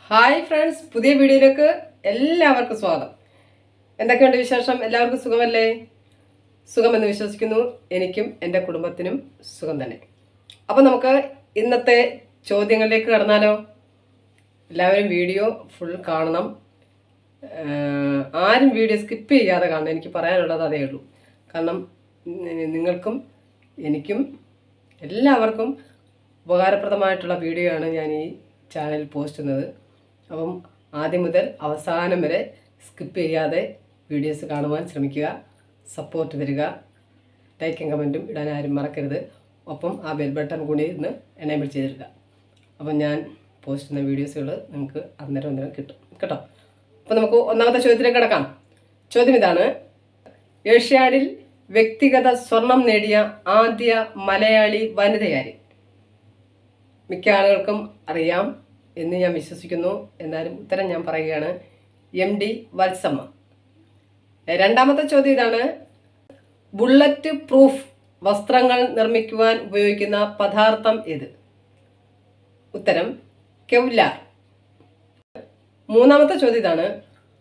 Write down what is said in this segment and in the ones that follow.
Hi friends, പുതിയ വീഡിയോയിലേക്ക് എല്ലാവർക്കും സ്വാഗതം. എന്തൊക്കെയുണ്ട് വിശേഷം? എല്ലാവർക്കും സുഖമല്ലേ? സുഖമെന്ന് വിശ്വസിക്കുന്നു. എനിക്കും എൻ്റെ കുടുംബത്തിനും സുഖം തന്നെ. അപ്പോൾ നമുക്ക് ഇന്നത്തെ ചോദ്യങ്ങളിലേക്ക് കടന്നാലോ? എല്ലാവരും വീഡിയോ ഫുൾ കാണണം. ആരും വീഡിയോ സ്കിപ്പ് ചെയ്യാതെ കാണണം. എനിക്ക് പറയാനുള്ളത് അതേ ഉള്ളൂ. കാരണം നിങ്ങൾക്കും എനിക്കും എല്ലാവർക്കും ഉപകാരപ്രദമായിട്ടുള്ള വീഡിയോ ആണ് ഞാൻ ഈ ചാനലിൽ പോസ്റ്റ് ചെയ്യുന്നത്. അപ്പം ആദ്യം മുതൽ അവസാനം വരെ സ്കിപ്പ് ചെയ്യാതെ വീഡിയോസ് കാണുവാൻ ശ്രമിക്കുക. സപ്പോർട്ട് തരിക. ലൈക്കും കമൻറ്റും ഇടാൻ ആരും മറക്കരുത്. ഒപ്പം ആ ബെൽ ബട്ടൺ കൂടി ഒന്ന് എനേബിൾ ചെയ്തെടുക്കുക. അപ്പം ഞാൻ പോസ്റ്റ് ചെയ്യുന്ന വീഡിയോസുകൾ നിങ്ങൾക്ക് അന്നേരം കിട്ടും കേട്ടോ. അപ്പോൾ നമുക്ക് ഒന്നാമത്തെ ചോദ്യത്തിലേക്ക് കിടക്കാം. ചോദ്യം ഇതാണ്: ഏഷ്യാഡിൽ വ്യക്തിഗത സ്വർണം നേടിയ ആദ്യ മലയാളി വനിതയാര്? മിക്ക ആളുകൾക്കും അറിയാം എന്ന് ഞാൻ വിശ്വസിക്കുന്നു. എന്നാലും ഉത്തരം ഞാൻ പറയുകയാണ്: MD വത്സമ്മ. രണ്ടാമത്തെ ചോദ്യം ഇതാണ്: ബുള്ളറ്റ് പ്രൂഫ് വസ്ത്രങ്ങൾ നിർമ്മിക്കുവാൻ ഉപയോഗിക്കുന്ന പദാർത്ഥം ഏത്? ഉത്തരം കെവ്ലാർ. മൂന്നാമത്തെ ചോദ്യം ഇതാണ്: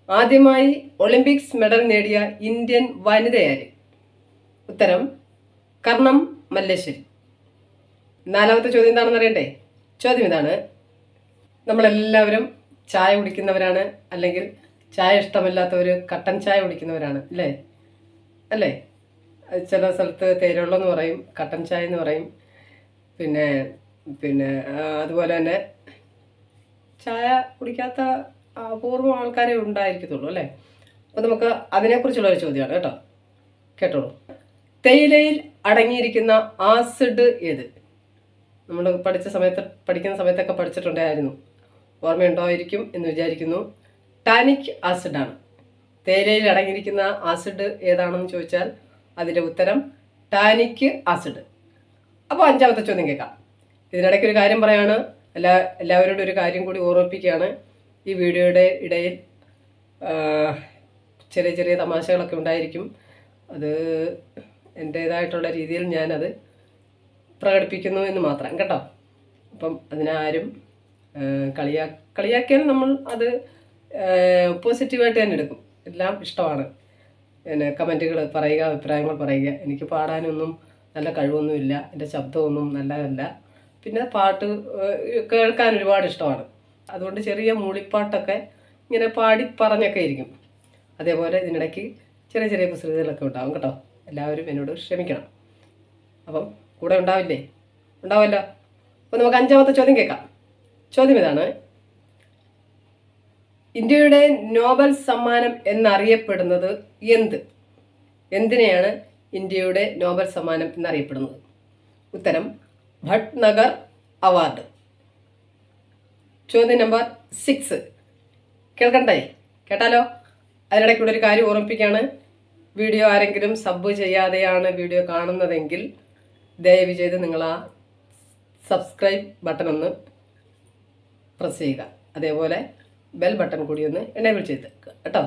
ആദ്യമായി ഒളിമ്പിക്സ് മെഡൽ നേടിയ ഇന്ത്യൻ വനിതയാര്? ഉത്തരം കർണം മല്ലേശ്വരി. നാലാമത്തെ ചോദ്യം എന്താണെന്ന് അറിയണ്ടേ? ചോദ്യം ഇതാണ്: നമ്മളെല്ലാവരും ചായ കുടിക്കുന്നവരാണ്, അല്ലെങ്കിൽ ചായ ഇഷ്ടമില്ലാത്തവർ കട്ടൻ ചായ കുടിക്കുന്നവരാണ് അല്ലേ? ചില സ്ഥലത്ത് തേയിലവെള്ളം എന്ന് പറയും, കട്ടൻ ചായ എന്ന് പറയും. പിന്നെ അതുപോലെ തന്നെ ചായ കുടിക്കാത്ത അപൂർവം ആൾക്കാരെ ഉണ്ടായിരിക്കത്തുള്ളൂ അല്ലേ? അപ്പോൾ നമുക്ക് അതിനെക്കുറിച്ചുള്ളൊരു ചോദ്യമാണ് കേട്ടോളൂ. തേയിലയിൽ അടങ്ങിയിരിക്കുന്ന ആസിഡ് ഏത്? നമ്മൾ പഠിക്കുന്ന സമയത്തൊക്കെ പഠിച്ചിട്ടുണ്ടായിരുന്നു. ഓർമ്മയുണ്ടായിരിക്കും എന്ന് വിചാരിക്കുന്നു. ടാനിക് ആസിഡാണ്. തേയിലയിൽ അടങ്ങിയിരിക്കുന്ന ആസിഡ് ഏതാണെന്ന് ചോദിച്ചാൽ അതിൻ്റെ ഉത്തരം ടാനിക് ആസിഡ്. അപ്പോൾ അഞ്ചാമത്തെ ചോദ്യം കേൾക്കാം. ഇതിനിടയ്ക്ക് ഒരു കാര്യം പറയാണ്, എല്ലാവരോടും ഒരു കാര്യം കൂടി ഓർമ്മിപ്പിക്കുകയാണ്. ഈ വീഡിയോയുടെ ഇടയിൽ ചെറിയ ചെറിയ തമാശകളൊക്കെ ഉണ്ടായിരിക്കും. അത് എൻ്റേതായിട്ടുള്ള രീതിയിൽ ഞാനത് പ്രകടിപ്പിക്കുന്നു എന്ന് മാത്രം കേട്ടോ. അപ്പം അതിനാരും കളിയാക്കിയാൽ നമ്മൾ അത് പോസിറ്റീവായിട്ട് തന്നെ എടുക്കും. എല്ലാം ഇഷ്ടമാണ്. പിന്നെ കമൻറ്റുകൾ പറയുക, അഭിപ്രായങ്ങൾ പറയുക. എനിക്ക് പാടാനൊന്നും നല്ല കഴിവൊന്നുമില്ല, എൻ്റെ ശബ്ദമൊന്നും നല്ലതല്ല. പിന്നെ പാട്ട് കേൾക്കാൻ ഒരുപാട് ഇഷ്ടമാണ്. അതുകൊണ്ട് ചെറിയ മൂളിപ്പാട്ടൊക്കെ ഇങ്ങനെ പാടി പറഞ്ഞൊക്കെ ഇരിക്കും. അതേപോലെ ഇതിനിടയ്ക്ക് ചെറിയ ചെറിയ കുസൃതികളൊക്കെ ഉണ്ടാവും കേട്ടോ. എല്ലാവരും എന്നോട് ക്ഷമിക്കണം. അപ്പം കൂടെ ഉണ്ടാവുമല്ലോ. അപ്പോൾ നമുക്ക് അഞ്ചാമത്തെ ചോദ്യം കേൾക്കാം. ചോദ്യം ഇതാണ്: ഇന്ത്യയുടെ നോബൽ സമ്മാനം എന്നറിയപ്പെടുന്നത് എന്തിനെയാണ് ഇന്ത്യയുടെ നോബൽ സമ്മാനം എന്നറിയപ്പെടുന്നത്? ഉത്തരം ഭട്നഗർ അവാർഡ്. ചോദ്യം നമ്പർ 6 കേട്ടാലോ? അതിനിടയ്ക്കൂടെ ഒരു കാര്യം ഓർമ്മിപ്പിക്കുകയാണ്. വീഡിയോ ആരെങ്കിലും സബ് ചെയ്യാതെയാണ് വീഡിയോ കാണുന്നതെങ്കിൽ ദയവ് ചെയ്ത് നിങ്ങൾ ആ സബ്സ്ക്രൈബ് ബട്ടൺ ഒന്ന് പ്രസ് ചെയ്യുക. അതേപോലെ ബെൽ ബട്ടൺ കൂടി ഒന്ന് എനേബിൾ ചെയ്ത് കേട്ടോ.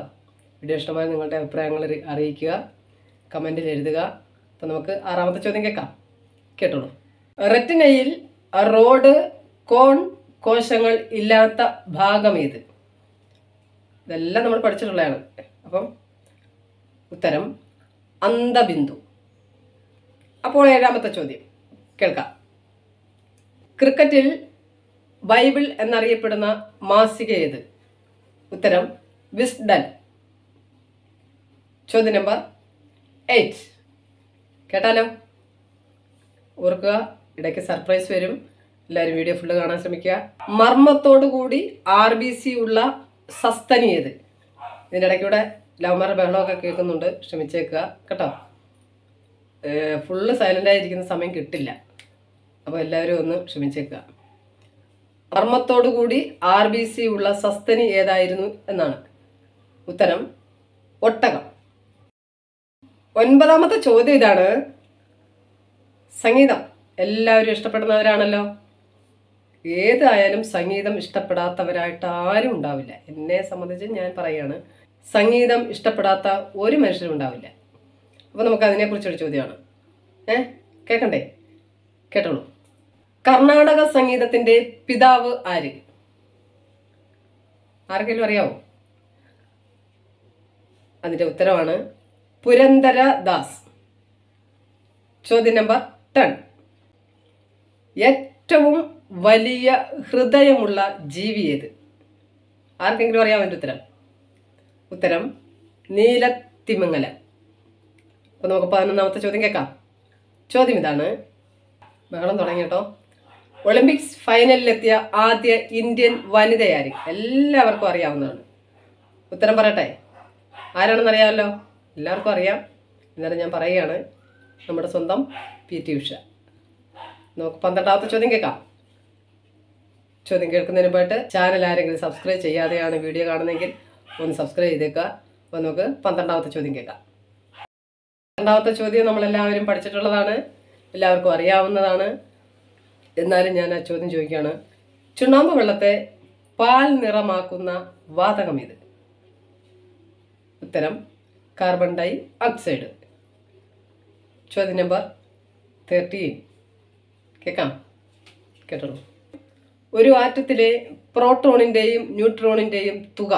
വീഡിയോ ഇഷ്ടമായി നിങ്ങളുടെ അഭിപ്രായങ്ങൾ അറിയിക്കുക, കമൻറ്റിൽ എഴുതുക. അപ്പോൾ നമുക്ക് ആറാമത്തെ ചോദ്യം കേട്ടോളൂ. റെറ്റിനയിൽ റോഡ് കോൺ കോശങ്ങൾ ഇല്ലാത്ത ഭാഗം ഏത്? ഇതെല്ലാം നമ്മൾ പഠിച്ചിട്ടുള്ളതാണ്. അപ്പം ഉത്തരം അന്ധബിന്ദു. അപ്പോൾ ഏഴാമത്തെ ചോദ്യം കേൾക്കാം. ക്രിക്കറ്റിൽ ബൈബിൾ എന്നറിയപ്പെടുന്ന മാസിക ഏത്? ഉത്തരം വിസ്ഡൻ. ചോദ്യം നമ്പർ 8 കേട്ടാലോ? ഓർക്കുക, ഇടയ്ക്ക് സർപ്രൈസ് വരും. എല്ലാവരും വീഡിയോ ഫുള്ള് കാണാൻ ശ്രമിക്കുക. മർമ്മത്തോടു കൂടി RBC ഉള്ള സസ്തനി ഏത്? ഇതിൻ്റെ ഇടയ്ക്കൂടെ ലവന്മാരുടെ ബഹളമൊക്കെ കേൾക്കുന്നുണ്ട്, ക്ഷമിച്ചേക്കുക കേട്ടോ. ഫുള്ള് സൈലൻ്റായിരിക്കുന്ന സമയം കിട്ടില്ല. അപ്പോൾ എല്ലാവരും ഒന്ന് ക്ഷമിച്ചേക്കുക. മർമ്മത്തോടു കൂടി RBC ഉള്ള സസ്തനി ഏതായിരുന്നു എന്നാണ് ഉത്തരം ഒട്ടകം. ഒൻപതാമത്തെ ചോദ്യം ഇതാണ്: സംഗീതം എല്ലാവരും ഇഷ്ടപ്പെടുന്നവരാണല്ലോ. ഏതായാലും സംഗീതം ഇഷ്ടപ്പെടാത്തവരായിട്ട് ആരും ഉണ്ടാവില്ല. എന്നെ സംബന്ധിച്ച് ഞാൻ പറയുകയാണ്, സംഗീതം ഇഷ്ടപ്പെടാത്ത ഒരു മനുഷ്യരും ഉണ്ടാവില്ല. അപ്പോൾ നമുക്ക് അതിനെക്കുറിച്ചൊരു ചോദ്യമാണ്. കേട്ടോളൂ. കർണാടക സംഗീതത്തിൻ്റെ പിതാവ് ആര്? ആർക്കെങ്കിലും അറിയാവോ? അതിൻ്റെ ഉത്തരവാണ് പുരന്ദരദാസ്. ചോദ്യം നമ്പർ 10. ഏറ്റവും വലിയ ഹൃദയമുള്ള ജീവി ഏത്? ആർക്കെങ്കിലും അറിയാമോ അതിൻ്റെ ഉത്തരം? ഉത്തരം നീലത്തിമിംഗലം. അപ്പോൾ നമുക്ക് 11ാമത്തെ ചോദ്യം കേൾക്കാം. ചോദ്യം ഇതാണ്, ബഹളം തുടങ്ങി കേട്ടോ. ഒളിമ്പിക്സ് ഫൈനലിലെത്തിയ ആദ്യ ഇന്ത്യൻ വനിതയാര്? എല്ലാവർക്കും അറിയാവുന്നതാണ്. ഉത്തരം പറയട്ടെ? ആരാണെന്ന് അറിയാമല്ലോ, എല്ലാവർക്കും അറിയാം. എന്നാലും ഞാൻ പറയുകയാണ്, നമ്മുടെ സ്വന്തം PT ഉഷ. നമുക്ക് 12ാമത്തെ ചോദ്യം കേൾക്കാം. ചോദ്യം കേൾക്കുന്നതിന് മുമ്പായിട്ട് ചാനൽ ആരെങ്കിലും സബ്സ്ക്രൈബ് ചെയ്യാതെയാണ് വീഡിയോ കാണുന്നതെങ്കിൽ ഒന്ന് സബ്സ്ക്രൈബ് ചെയ്തേക്കുക. അപ്പോൾ നമുക്ക് 12ാമത്തെ ചോദ്യം കേൾക്കാം. 12ാമത്തെ ചോദ്യം നമ്മളെല്ലാവരും പഠിച്ചിട്ടുള്ളതാണ്, എല്ലാവർക്കും അറിയാവുന്നതാണ്. എന്നാലും ഞാൻ ആ ചോദ്യം ചോദിക്കുകയാണ്. ചുണ്ണാമ്പ് വെള്ളത്തെ പാൽ നിറമാക്കുന്ന വാതകം ഏത്? ഉത്തരം കാർബൺ ഡൈ ഓക്സൈഡ്. ചോദ്യം നമ്പർ 13 കേൾക്കാം, കേട്ടോളൂ. ഒരു ആറ്റത്തിലെ പ്രോട്ടോണിൻ്റെയും ന്യൂട്രോണിൻ്റെയും തുക.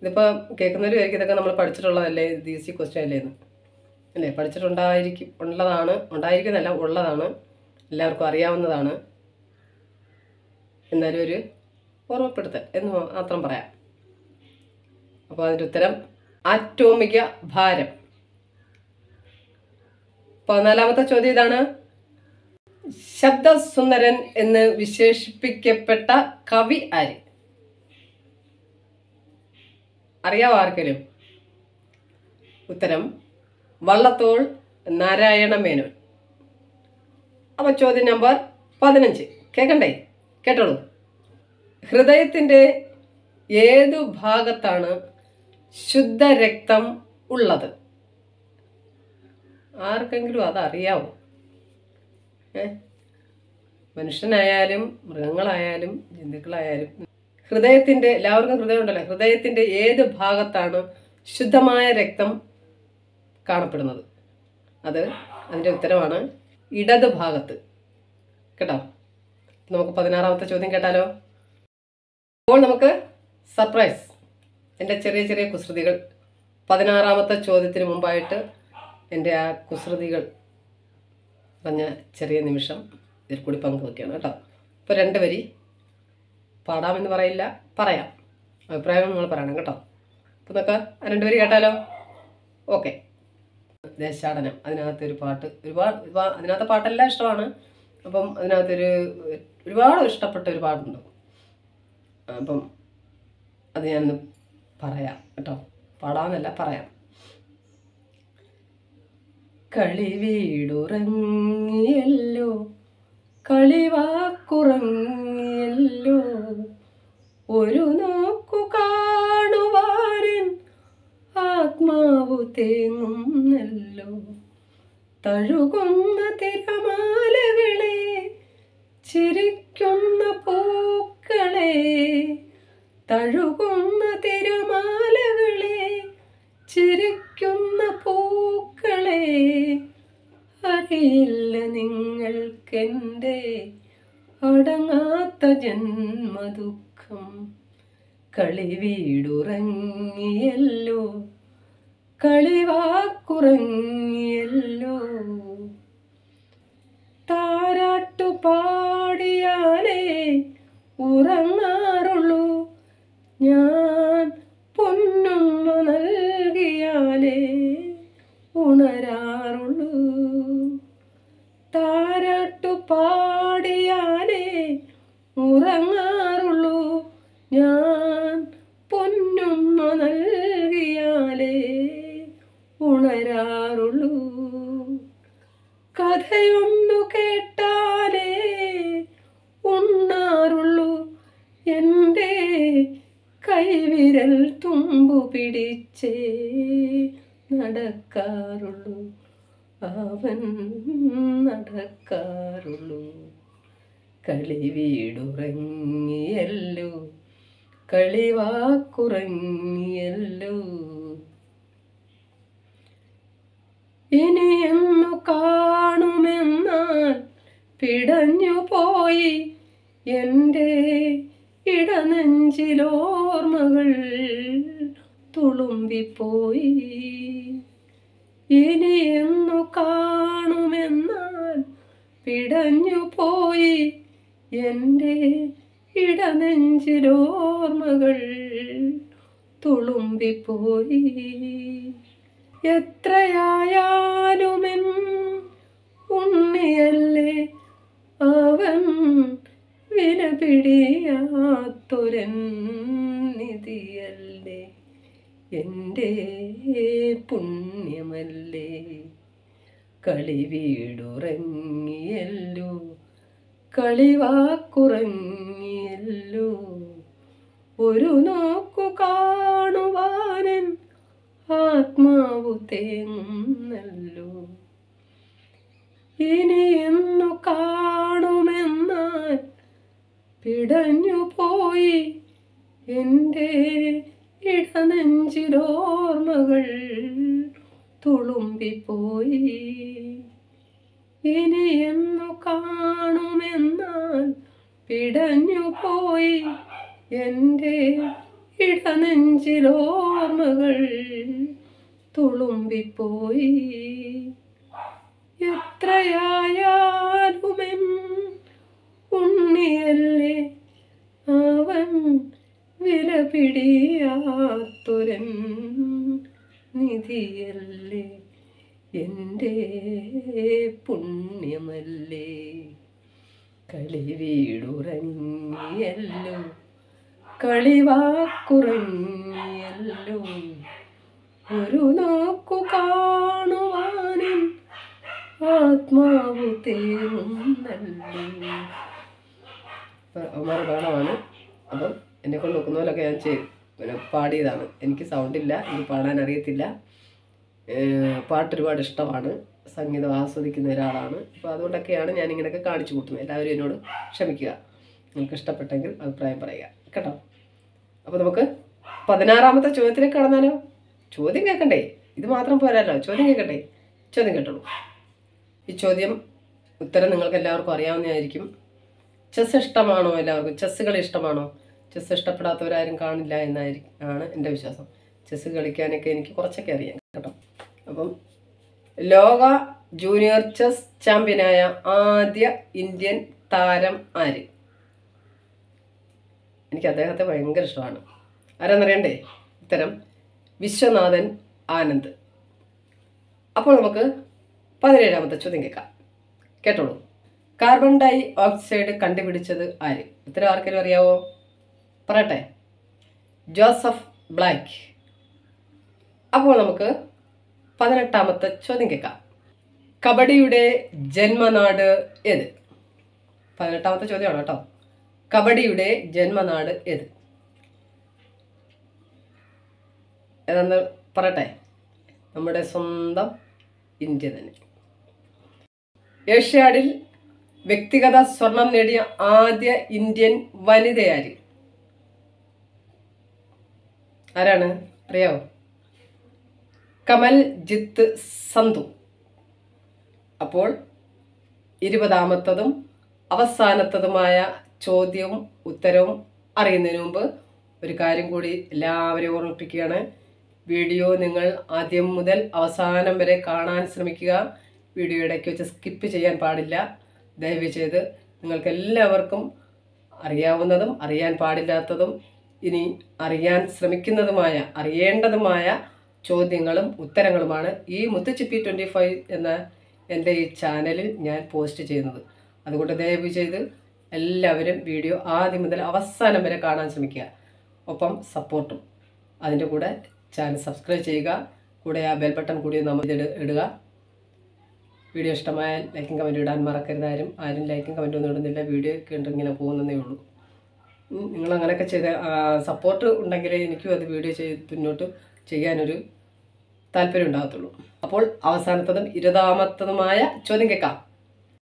ഇതിപ്പോൾ കേൾക്കുന്നവർ ആയിരിക്കും ഇതൊക്കെ നമ്മൾ പഠിച്ചിട്ടുള്ളതല്ലേ, ഇത് ഈസി ക്വസ്റ്റ്യൻ അല്ലേ എന്ന് അല്ലേ? ഉണ്ടായിരിക്കുന്നല്ല ഉള്ളതാണ്, എല്ലാവർക്കും അറിയാവുന്നതാണ്. എന്നാലും ഒരു ഓർമ്മപ്പെടുത്തൽ എന്ന് മാത്രം പറയാം. അപ്പോൾ അതിൻ്റെ ഉത്തരം ആറ്റോമിക ഭാരം. 14ാമത്തെ ചോദ്യം ഇതാണ്. ശബ്ദസുന്ദരൻ എന്ന് വിശേഷിപ്പിക്കപ്പെട്ട കവി ആര്? അറിയാവോ ആർക്കെങ്കിലും? ഉത്തരം വള്ളത്തോൾ നാരായണ മേനോൻ. അപ്പോൾ ചോദ്യം നമ്പർ 15 കേൾക്കണ്ടേ? കേട്ടോളൂ. ഹൃദയത്തിൻ്റെ ഏതു ഭാഗത്താണ് ശുദ്ധരക്തം ഉള്ളത്? ആർക്കെങ്കിലും അതറിയാവോ? മനുഷ്യനായാലും മൃഗങ്ങളായാലും ജന്തുക്കളായാലും ഹൃദയത്തിൻ്റെ, എല്ലാവർക്കും ഹൃദയം ഉണ്ടല്ലോ, ഹൃദയത്തിൻ്റെ ഏത് ഭാഗത്താണ് ശുദ്ധമായ രക്തം കാണപ്പെടുന്നത്? അതിൻ്റെ ഉത്തരവാണ് ഇടത് ഭാഗത്ത്. കേട്ടോ? നമുക്ക് 16ാമത്തെ ചോദ്യം കേട്ടാലോ? അപ്പോൾ നമുക്ക് സർപ്രൈസ്, എൻ്റെ ചെറിയ ചെറിയ കുസൃതികൾ. 16ാമത്തെ ചോദ്യത്തിന് മുമ്പായിട്ട് എൻ്റെ ആ കുസൃതികൾ പറഞ്ഞ ചെറിയ നിമിഷം ഇതിൽ കൂടി പങ്കുവയ്ക്കുകയാണ് കേട്ടോ. ഇപ്പോൾ 2 വരി പാടാമെന്ന് പറയില്ല, പറയാം. അഭിപ്രായം നിങ്ങൾ പറയണം കേട്ടോ. അപ്പോൾ നമുക്ക് ആ 2 വരി കേട്ടാലോ? ഓക്കെ. ദേശാടനം, അതിനകത്തൊരു പാട്ട്, അതിനകത്തെ പാട്ടെല്ലാം ഇഷ്ടമാണ്. അപ്പം ഒരുപാട് ഇഷ്ടപ്പെട്ട ഒരു പാട്ടുണ്ട്. അപ്പം അത് ഞാനൊന്ന് പറയാം കേട്ടോ. പാടാമെന്നല്ല, പറയാം. കളിവീടുറങ്ങിയല്ലോ, കളിവാക്കുറങ്ങിയല്ലോ, ഒരു നോക്കു കാണുവാരൻ ആത്മാവു തേങ്ങുന്നല്ലോ. തഴുകുന്ന തിരമാലകളെ, ചിരിക്കുന്ന പൂക്കളെ, തഴുകുന്ന തിരമാലകളെ, ചിരിക്കുന്ന പൂക്കളെ, അറിയില്ല നിങ്ങൾക്കെൻ്റെ അടങ്ങാത്ത ജന്മദുഃഖം. കളിവീടുറങ്ങിയല്ലോ, കളിവാക്കുറങ്ങിയല്ലോ, താരാട്ടു പാടിയാലേ ഉറങ്ങാറുള്ളൂ ഞാൻ, പൊന്നുമ്മ നൽകിയാലേ ഉണരാറുള്ളൂ. താരാട്ടു പാടിയാലേ ഉറങ്ങാറുള്ളൂ ഞാൻ, പൊന്നുമ്മ നൽകിയാലേ ഉണരാറുള്ളൂ. കഥയൊന്നു കേട്ടാലേ ഉണ്ണാറുള്ളൂ, എൻ്റെ കൈവിരൽ തുമ്പു പിടിച്ചേ നടക്കാറുള്ളൂ, അവൻ നടക്കാറുള്ളൂ. കളിവീടുറങ്ങിയല്ലോ, കളിവാക്കുറങ്ങിയല്ലോ, ഇനിയെന്നു കാണുമെന്നാൽ പിടഞ്ഞു പോയി എൻ്റെ ഇടനെഞ്ചിലോർമ്മകൾ തുളുമ്പിപ്പോയി. ഇനി എന്നു കാണുമെന്നാൽ പിടഞ്ഞു പോയി എൻ്റെ ഇടനെഞ്ചിലോർമ്മകൾ തുളുമ്പിപ്പോയി. എത്രയായാലുമെൻ ഉണ്ണിയല്ലേ അവൻ, വിലപിടിയാത്തൊരൻ നിധിയല്ലേ, എൻ്റെ പുണ്യമല്ലേ. കളിവീടുറങ്ങിയല്ലോ, കളിവാക്കുറങ്ങിയല്ലോ, ഒരു നോക്കു കാണുവാനൻ ആത്മാവു തേങ്ങുന്നല്ലോ. ഇനി എന്നു കാണുമെന്നാൽ പിടഞ്ഞു പോയി എൻ്റെ ഇടനെഞ്ചിലോർമ്മകൾ തുളുമ്പിപ്പോയി. ഇനി എന്നു കാണുമെന്നാൽ പിടഞ്ഞു പോയി എൻ്റെ ഇടനെഞ്ചിലോർമ്മകൾ തുളുമ്പിപ്പോയി. എത്രയായാലുമെൻ ഉണ്ണിയല്ലേ അവൻ, വിലപിടിയാത്തൊരൻ നിധിയല്ലേ, എൻ്റെ പുണ്യമല്ലേ. കളിവീടുറങ്ങിയല്ലോ, കളിവാക്കുറങ്ങിയല്ലോ, ഒരു നോക്കു കാണുവാനും ആത്മാവ് തേങ്ങുന്നല്ലോ. അവന്മാരുടെ ഗാനമാണ്. അപ്പം എന്നെ കൊണ്ട് നോക്കുന്ന പോലൊക്കെ ഞാൻ പാടിയതാണ്. എനിക്ക് സൗണ്ടില്ല, എനിക്ക് പാടാൻ അറിയത്തില്ല. പാട്ട് ഒരുപാട് ഇഷ്ടമാണ്, സംഗീതം ആസ്വദിക്കുന്ന ഒരാളാണ്. അപ്പോൾ അതുകൊണ്ടൊക്കെയാണ് ഞാൻ ഇങ്ങനെയൊക്കെ കാണിച്ചു കൂട്ടുന്നത്. എല്ലാവരും എന്നോട് ക്ഷമിക്കുക. നിങ്ങൾക്ക് ഇഷ്ടപ്പെട്ടെങ്കിൽ അഭിപ്രായം പറയുക കേട്ടോ. അപ്പോൾ നമുക്ക് 16ാമത്തെ ചോദ്യത്തിലേക്ക് കടന്നാലോ? ചോദ്യം കേൾക്കണ്ടേ? ഇത് മാത്രം പോരാല്ലോ, ചോദ്യം കേൾക്കട്ടെ. ചോദ്യം കേട്ടോളൂ. ഈ ചോദ്യം ഉത്തരം നിങ്ങൾക്ക് എല്ലാവർക്കും അറിയാവുന്നതായിരിക്കും. ചെസ്സ് ഇഷ്ടമാണോ എല്ലാവർക്കും? ചെസ്സ് കളി ഇഷ്ടമാണോ? ചെസ്സ് ഇഷ്ടപ്പെടാത്തവരാരും കാണില്ല ആണ് എൻ്റെ വിശ്വാസം. ചെസ്സ് കളിക്കാനൊക്കെ എനിക്ക് കുറച്ചൊക്കെ അറിയാം കേട്ടോ. അപ്പം ലോക ജൂനിയർ ചെസ് ചാമ്പ്യനായ ആദ്യ ഇന്ത്യൻ താരം ആര്? എനിക്ക് അദ്ദേഹത്തെ ഭയങ്കര ഇഷ്ടമാണ്. ആരാന്നറിയണ്ടേ? ഉത്തരം വിശ്വനാഥൻ ആനന്ദ്. അപ്പോൾ നമുക്ക് 17ാമത്തെ ചോദ്യം കേട്ടോളൂ. കാർബൺ ഡൈ ഓക്സൈഡ് കണ്ടുപിടിച്ചത് ആര്? ഉത്തരം ആർക്കെങ്കിലും അറിയാവോ? പറയട്ടെ. Joseph black. അപ്പോൾ നമുക്ക് 18ാമത്തെ ചോദ്യം കേൾക്കാം. കബഡിയുടെ ജന്മനാട് ഏത്? 18ാമത്തെ ചോദ്യമാണ് കേട്ടോ. കബഡിയുടെ ജന്മനാട് ഏത്? ഏതാന്ന് പറയട്ടെ. നമ്മുടെ സ്വന്തം ഇന്ത്യ തന്നെ. ഏഷ്യാഡിൽ വ്യക്തിഗത സ്വർണം നേടിയ ആദ്യ ഇന്ത്യൻ വനിതയാര്? ആരാണ്? അറിയാവോ? കമൽ ജിത്ത് സന്ധു. അപ്പോൾ 20ാമത്തതും അവസാനത്തതുമായ ചോദ്യവും ഉത്തരവും അറിയുന്നതിന് മുമ്പ് ഒരു കാര്യം കൂടി എല്ലാവരെയും ഓർമ്മിപ്പിക്കുകയാണ്. വീഡിയോ നിങ്ങൾ ആദ്യം മുതൽ അവസാനം വരെ കാണാൻ ശ്രമിക്കുക. വീഡിയോ ഇടയ്ക്ക് വെച്ച് സ്കിപ്പ് ചെയ്യാൻ പാടില്ല. ദയവ് ചെയ്ത് നിങ്ങൾക്ക് എല്ലാവർക്കും അറിയാവുന്നതും അറിയാൻ പാടില്ലാത്തതും ഇനി അറിയാൻ ശ്രമിക്കുന്നതുമായ അറിയേണ്ടതുമായ ചോദ്യങ്ങളും ഉത്തരങ്ങളുമാണ് ഈ മുത്തുച്ചിപ്പി 25 എന്ന എൻ്റെ ഈ ചാനലിൽ ഞാൻ പോസ്റ്റ് ചെയ്യുന്നത്. അതുകൊണ്ട് ദയവ് ചെയ്ത് എല്ലാവരും വീഡിയോ ആദ്യം മുതൽ അവസാനം വരെ കാണാൻ ശ്രമിക്കുക. ഒപ്പം സപ്പോർട്ടും. അതിൻ്റെ കൂടെ ചാനൽ സബ്സ്ക്രൈബ് ചെയ്യുക. കൂടെ ആ ബെൽ ബട്ടൺ കൂടി നമ്മൾ ഇടുക. വീഡിയോ ഇഷ്ടമായാൽ ലൈക്കും കമൻറ്റും ഇടാൻ മറക്കരുത്. ആരും ലൈക്കും കമൻറ്റും ഒന്നും ഇടുന്നില്ല. വീഡിയോ കണ്ടിങ്ങനെ പോകുന്നതേ ഉള്ളൂ. നിങ്ങൾ അങ്ങനെയൊക്കെ ചെയ്ത് സപ്പോർട്ട് ഉണ്ടെങ്കിലേ എനിക്കും അത് വീഡിയോ മുന്നോട്ട് ചെയ്യാനൊരു താല്പര്യം ഉണ്ടാകത്തുള്ളൂ. അപ്പോൾ അവസാനത്തതും 20ാമത്തതുമായ ചോദ്യം കേൾക്കാം.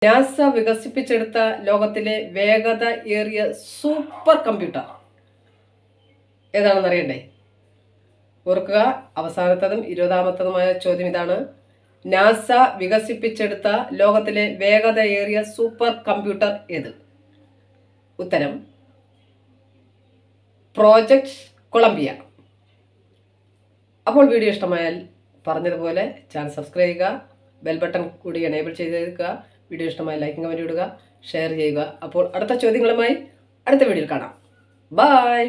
നാസ വികസിപ്പിച്ചെടുത്ത ലോകത്തിലെ വേഗത ഏറിയ സൂപ്പർ കമ്പ്യൂട്ടർ ഏതാണെന്ന് അറിയണ്ടേ? ഓർക്കുക, അവസാനത്തതും 20ാമത്തതുമായ ചോദ്യം ഇതാണ്. നാസ വികസിപ്പിച്ചെടുത്ത ലോകത്തിലെ വേഗത ഏറിയ സൂപ്പർ കമ്പ്യൂട്ടർ ഏത്? ഉത്തരം പ്രോജക്റ്റ് കൊളംബിയ. അപ്പോൾ വീഡിയോ ഇഷ്ടമായാൽ പറഞ്ഞതുപോലെ ചാനൽ സബ്സ്ക്രൈബ് ചെയ്യുക, ബെൽ ബട്ടൺ കൂടി എനേബിൾ ചെയ്തേക്കുക. വീഡിയോ ഇഷ്ടമായി ലൈക്കും കമൻറ്റ് ഇടുക, ഷെയർ ചെയ്യുക. അപ്പോൾ അടുത്ത ചോദ്യങ്ങളുമായി അടുത്ത വീഡിയോയിൽ കാണാം. ബൈ.